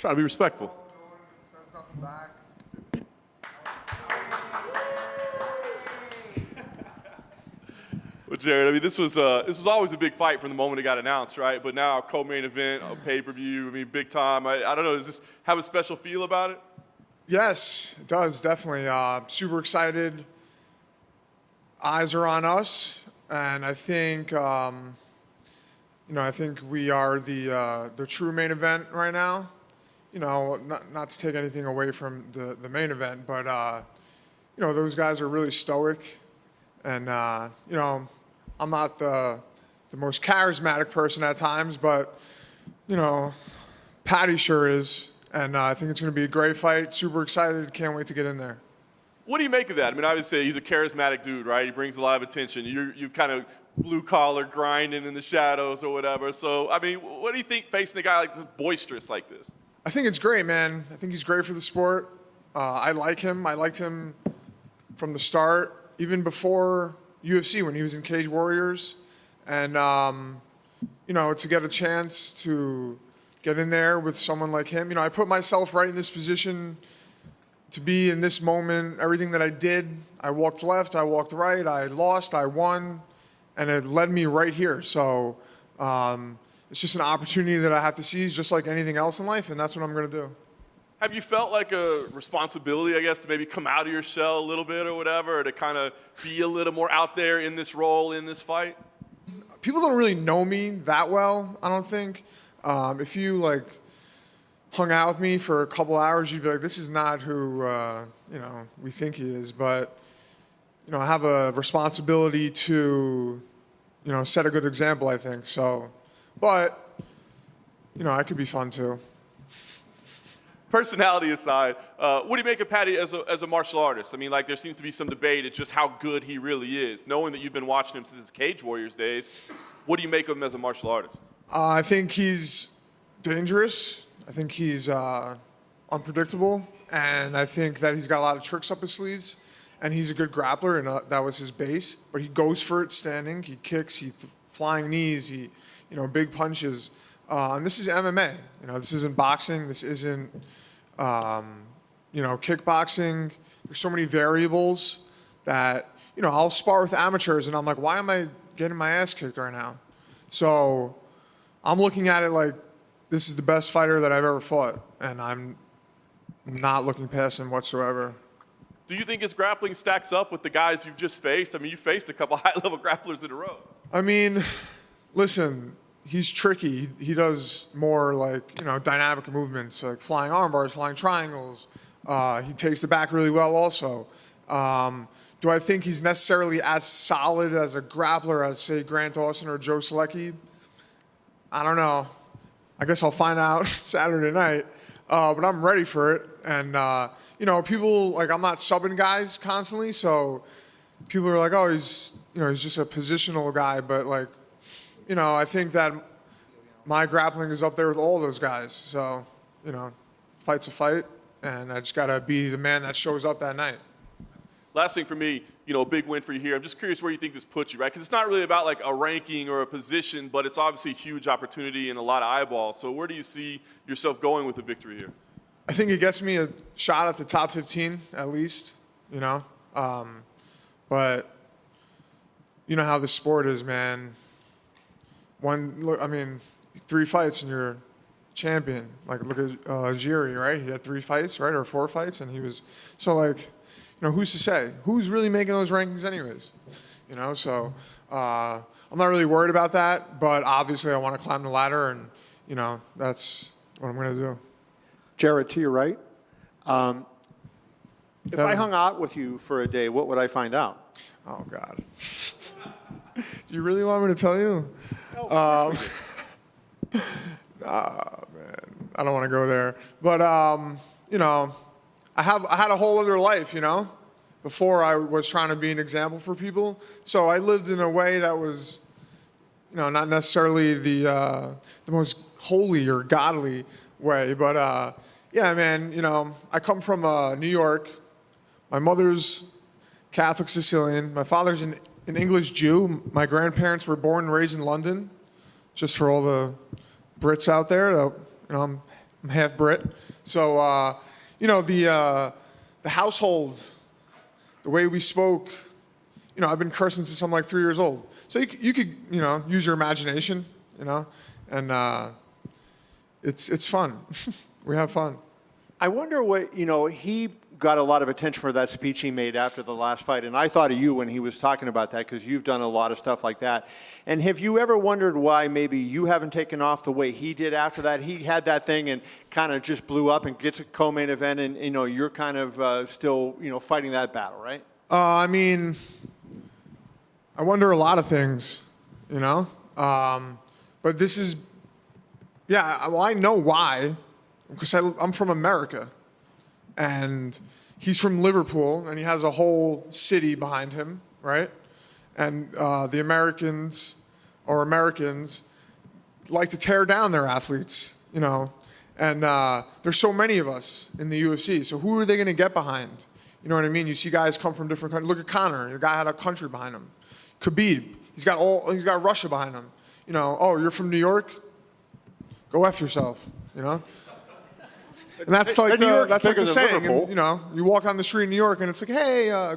Trying to be respectful. Well, Jared, I mean, this was always a big fight from the moment it got announced, right? But now co-main event, a pay-per-view, I mean, big time. I don't know, does this have a special feel about it? Yes, it does, definitely. Super excited. Eyes are on us, and I think, I think we are the true main event right now. Not to take anything away from the main event, but those guys are really stoic, and I'm not the most charismatic person at times, but Paddy sure is, and I think it's going to be a great fight. Super excited, can't wait to get in there. What do you make of that? I mean, obviously, he's a charismatic dude, right? He brings a lot of attention. You kind of blue-collar grinding in the shadows or whatever. So, I mean, what do you think facing a guy like this, boisterous like this? I think it's great, man. I think he's great for the sport. I like him. I liked him from the start, even before UFC when he was in Cage Warriors. And, to get a chance to get in there with someone like him, I put myself right in this position to be in this moment. Everything that I did, I walked left, I walked right, I lost, I won, and it led me right here. So it's just an opportunity that I have to seize, just like anything else in life, and that's what I'm going to do. Have you felt like a responsibility, I guess, to maybe come out of your shell a little bit or whatever, or to kind of be a little more out there in this role, in this fight? People don't really know me that well, I don't think. If you, hung out with me for a couple hours, you'd be like, this is not who, we think he is. But, I have a responsibility to, set a good example, I think. So, but, I could be fun too. Personality aside, what do you make of Paddy as a martial artist? I mean, there seems to be some debate at just how good he really is. Knowing that you've been watching him since his Cage Warriors days, what do you make of him as a martial artist? I think he's dangerous. I think he's unpredictable, and I think that he's got a lot of tricks up his sleeves, and he's a good grappler, and that was his base. But he goes for it standing. He kicks. Flying knees. Big punches. And this is MMA. This isn't boxing. This isn't, kickboxing. There's so many variables that, I'll spar with amateurs, and I'm like, why am I getting my ass kicked right now? So I'm looking at it like this is the best fighter that I've ever fought, and I'm not looking past him whatsoever. Do you think his grappling stacks up with the guys you've just faced? I mean, you faced a couple high-level grapplers in a row. I mean, listen, he's tricky. He does more dynamic movements, like flying arm bars, flying triangles. He takes the back really well also. Do I think he's necessarily as solid as a grappler as, say, Grant Dawson or Joe Selecki? I don't know. I guess I'll find out Saturday night. But I'm ready for it. And, people, I'm not subbing guys constantly, so people are like, oh, he's just a positional guy. But, I think that my grappling is up there with all those guys. So, fight's a fight, and I just got to be the man that shows up that night. Last thing for me, a big win for you here. I'm just curious where you think this puts you, right? Because it's not really about a ranking or a position, but it's obviously a huge opportunity and a lot of eyeballs. So where do you see yourself going with a victory here? I think it gets me a shot at the top 15 at least, but you know how the sport is, man. 3 fights and you're champion. Look at Jiri, right? He had 3 fights, right? Or 4 fights, and he was who's to say? Who's really making those rankings anyways? So I'm not really worried about that, but obviously I want to climb the ladder, and, that's what I'm going to do. Jared, to your right. If I hung out with you for a day, what would I find out? Oh, God. Do you really want me to tell you? No. Man. I don't want to go there. But, I had a whole other life, before I was trying to be an example for people. So I lived in a way that was, not necessarily the most holy or godly way. But, yeah, man, I come from New York. My mother's Catholic Sicilian. My father's an English Jew. My grandparents were born and raised in London, just for all the Brits out there. I'm I'm half Brit. So, you know, the household, the way we spoke, you know, I've been cursing since I'm like 3 years old. So you could, you know, use your imagination, you know, and it's fun. We have fun. I wonder what, you know, he got a lot of attention for that speech he made after the last fight, and I thought of you when he was talking about that because you've done a lot of stuff like that. And have you ever wondered why maybe you haven't taken off the way he did after that? He had that thing and kind of just blew up and gets a co-main event, and, you know, you're kind of still, you know, fighting that battle, right? I mean, I wonder a lot of things, you know? But this is, yeah, well, I know why. Because I'm from America, and he's from Liverpool, and he has a whole city behind him, right? And the Americans like to tear down their athletes, you know. And there's so many of us in the UFC, so who are they going to get behind? You know what I mean? You see guys come from different countries. Look at Conor. The guy had a country behind him. Khabib, he's got Russia behind him. You know, oh, you're from New York? Go F yourself, you know? And that's like the saying. And, you know, you walk down the street in New York, and it's like, hey,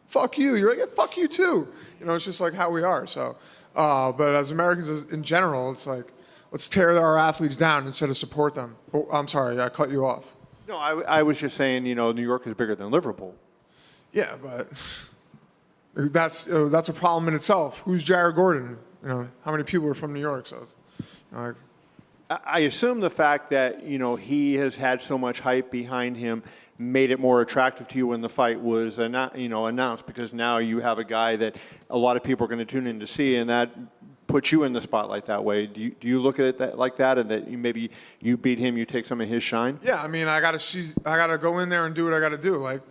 fuck you. You're like, yeah, fuck you too. You know, it's just like how we are. So, but as Americans in general, it's like, let's tear our athletes down instead of support them. Oh, I'm sorry, I cut you off. No, I was just saying, you know, New York is bigger than Liverpool. Yeah, but that's a problem in itself. Who's Jared Gordon? You know, how many people are from New York? So, you know, like, I assume the fact that, you know, he has had so much hype behind him made it more attractive to you when the fight was announced, because now you have a guy that a lot of people are going to tune in to see, and that puts you in the spotlight that way. Do you look at it like that, and that maybe you beat him, you take some of his shine? Yeah, I mean, I gotta go in there and do what I gotta do. Like,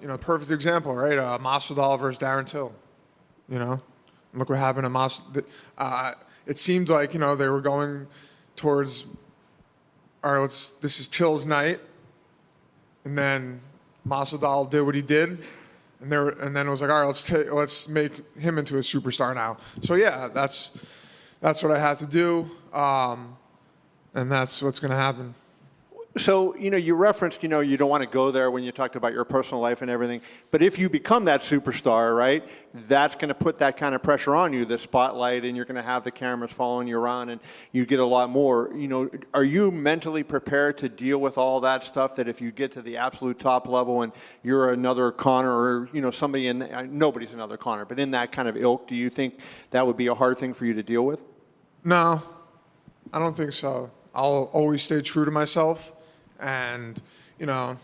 you know, perfect example, right? Masvidal versus Darren Till. You know, look what happened to Masvidal. It seemed like, you know, they were going towards, all right, this is Till's night. And then Masvidal did what he did. And then it was like, all right, let's make him into a superstar now. So, yeah, that's what I had to do. And that's what's going to happen. So, you know, you referenced, you know, you don't want to go there when you talked about your personal life and everything. But if you become that superstar, right, that's going to put that kind of pressure on you, the spotlight, and you're going to have the cameras following you around, and you get a lot more. You know, are you mentally prepared to deal with all that stuff, that if you get to the absolute top level and you're another Conor, or, you know, somebody nobody's another Conor, but in that kind of ilk, do you think that would be a hard thing for you to deal with? No, I don't think so. I'll always stay true to myself. And, you know,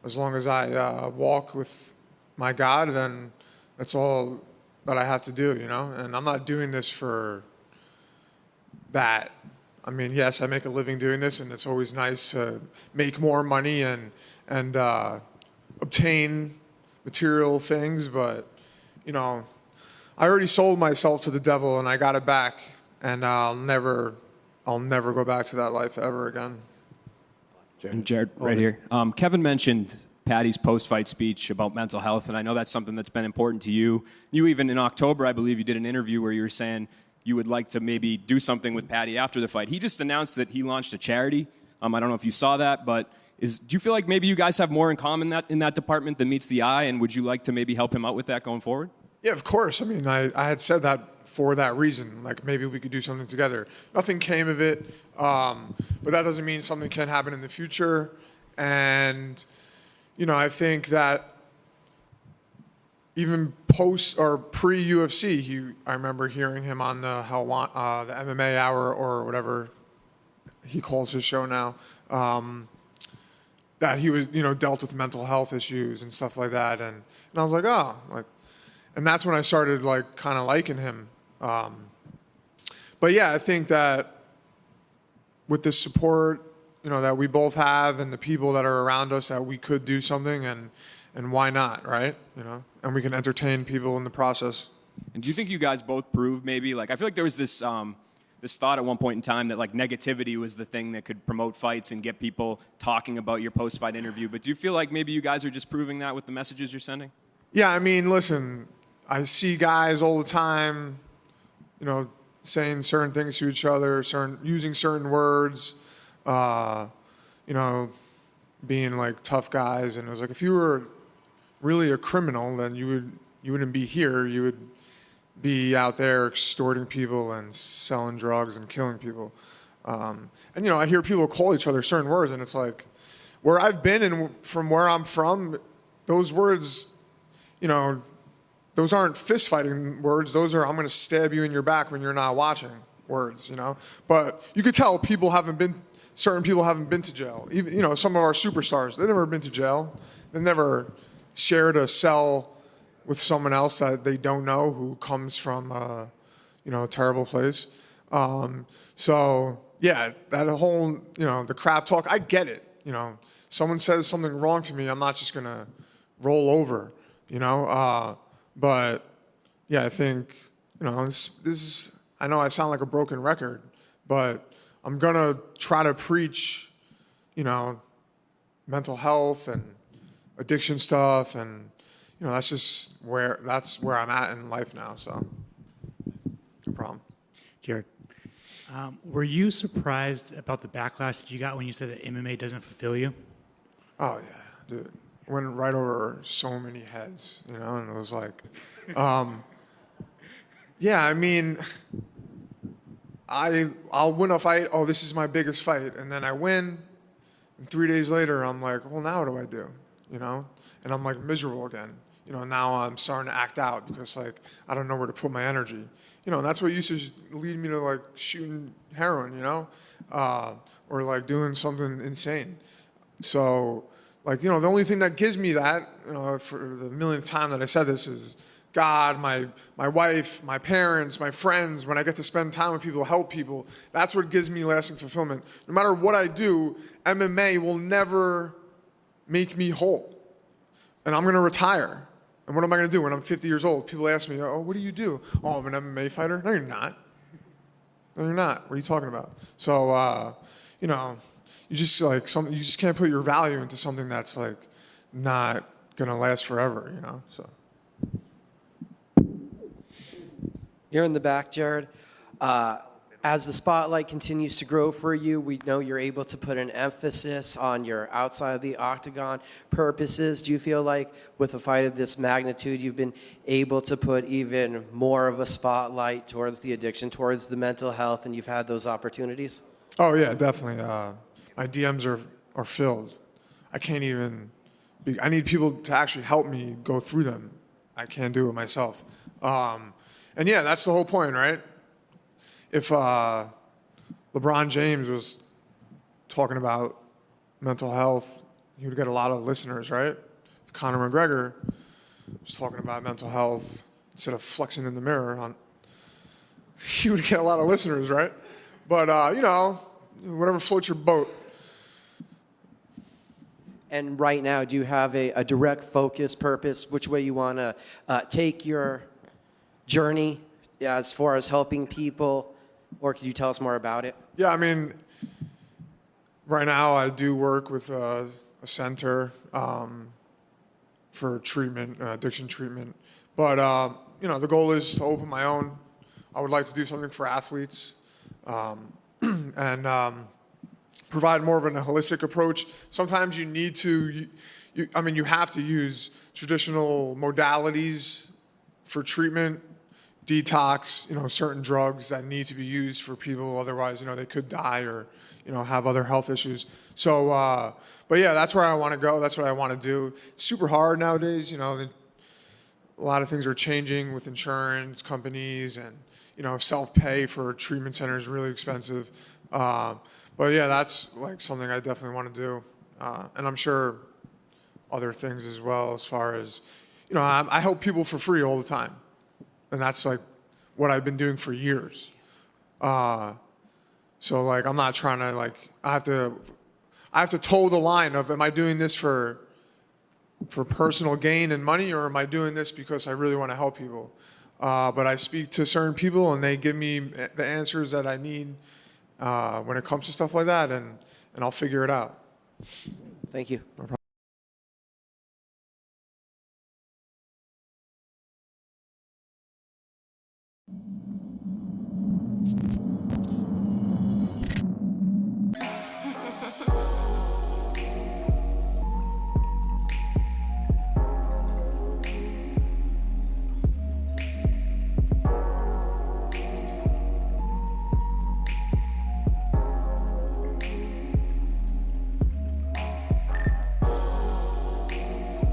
as long as I walk with my God, then that's all that I have to do, you know? And I'm not doing this for that. I mean, yes, I make a living doing this, and it's always nice to make more money and obtain material things. But, you know, I already sold myself to the devil, and I got it back. And I'll never go back to that life ever again. And Jared, right here. Kevin mentioned Paddy's post-fight speech about mental health, and I know that's something that's been important to you. You even in October, I believe you did an interview where you were saying you would like to maybe do something with Paddy after the fight. He just announced that he launched a charity. I don't know if you saw that, but do you feel like maybe you guys have more in common in that department than meets the eye, and would you like to maybe help him out with that going forward? Yeah, of course. I mean, I had said that for that reason. Like, maybe we could do something together. Nothing came of it, but that doesn't mean something can't happen in the future. And, you know, I think that even post or pre-UFC, I remember hearing him on the MMA Hour or whatever he calls his show now, that he was, you know, dealt with mental health issues and stuff like that. And I was like, oh, like. And that's when I started, like, kind of liking him. But yeah, I think that with the support, you know, that we both have and the people that are around us, that we could do something, and why not, right? You know, and we can entertain people in the process. And do you think you guys both proved maybe, like, I feel like there was this thought at one point in time that, like, negativity was the thing that could promote fights and get people talking about your post-fight interview. But do you feel like maybe you guys are just proving that with the messages you're sending? Yeah, I mean, listen, I see guys all the time, you know, saying certain things to each other, using certain words, you know, being like tough guys. And it was like, if you were really a criminal, then you wouldn't be here. You would be out there extorting people and selling drugs and killing people. And, you know, I hear people call each other certain words, and it's like, where I've been and from where I'm from, those words, you know, those aren't fist fighting words. Those are, I'm going to stab you in your back when you're not watching words, you know. But you could tell certain people haven't been to jail. Even, you know, some of our superstars, they've never been to jail. They've never shared a cell with someone else that they don't know who comes from, you know, a terrible place. So yeah, that whole, you know, the crap talk, I get it. You know, someone says something wrong to me, I'm not just going to roll over, you know. But yeah, I think, you know, this is, I know I sound like a broken record, but I'm going to try to preach, you know, mental health and addiction stuff. And, you know, that's where I'm at in life now. So no problem. Jared, were you surprised about the backlash that you got when you said that MMA doesn't fulfill you? Oh yeah, dude. Went right over so many heads, you know, and it was like, yeah, I mean, I'll win a fight. Oh, this is my biggest fight. And then I win. And 3 days later, I'm like, well, now what do I do? You know? And I'm like miserable again. You know, now I'm starting to act out because like, I don't know where to put my energy. You know, and that's what used to lead me to like shooting heroin, you know? Or like doing something insane. So like, you know, the only thing that gives me that, you know, for the millionth time that I said this is God, my wife, my parents, my friends. When I get to spend time with people, help people, that's what gives me lasting fulfillment. No matter what I do, MMA will never make me whole. And I'm going to retire. And what am I going to do when I'm 50 years old? People ask me, oh, what do you do? Oh, I'm an MMA fighter. No, you're not. No, you're not. What are you talking about? So, you know, you just you just can't put your value into something that's like not going to last forever, you know? So. You're in the back, Jared. As the spotlight continues to grow for you, we know you're able to put an emphasis on your outside of the octagon purposes. Do you feel like with a fight of this magnitude, you've been able to put even more of a spotlight towards the addiction, towards the mental health, and you've had those opportunities? Oh, yeah, definitely. My DMs are filled. I can't even I need people to actually help me go through them. I can't do it myself. And yeah, that's the whole point, right? If LeBron James was talking about mental health, he would get a lot of listeners, right? If Conor McGregor was talking about mental health instead of flexing in the mirror, he would get a lot of listeners, right? But, you know, whatever floats your boat. And right now, do you have a direct focus, purpose, which way you want to take your journey as far as helping people? Or could you tell us more about it? Yeah, I mean, right now I do work with a center for treatment, addiction treatment. But, you know, the goal is to open my own. I would like to do something for athletes and provide more of a holistic approach. Sometimes you need to, you have to use traditional modalities for treatment, detox, you know, certain drugs that need to be used for people. Otherwise, you know, they could die or, you know, have other health issues. So, but yeah, that's where I want to go. That's what I want to do. It's super hard nowadays. You know, a lot of things are changing with insurance companies and, you know, self-pay for a treatment center is really expensive. But yeah, that's like something I definitely want to do. And I'm sure other things as well, as far as, you know, I help people for free all the time. And that's like what I've been doing for years. So like, I'm not trying to like, I have to toe the line of, am I doing this for personal gain and money, or am I doing this because I really want to help people? But I speak to certain people and they give me the answers that I need when it comes to stuff like that, and I'll figure it out. Thank you. No problem.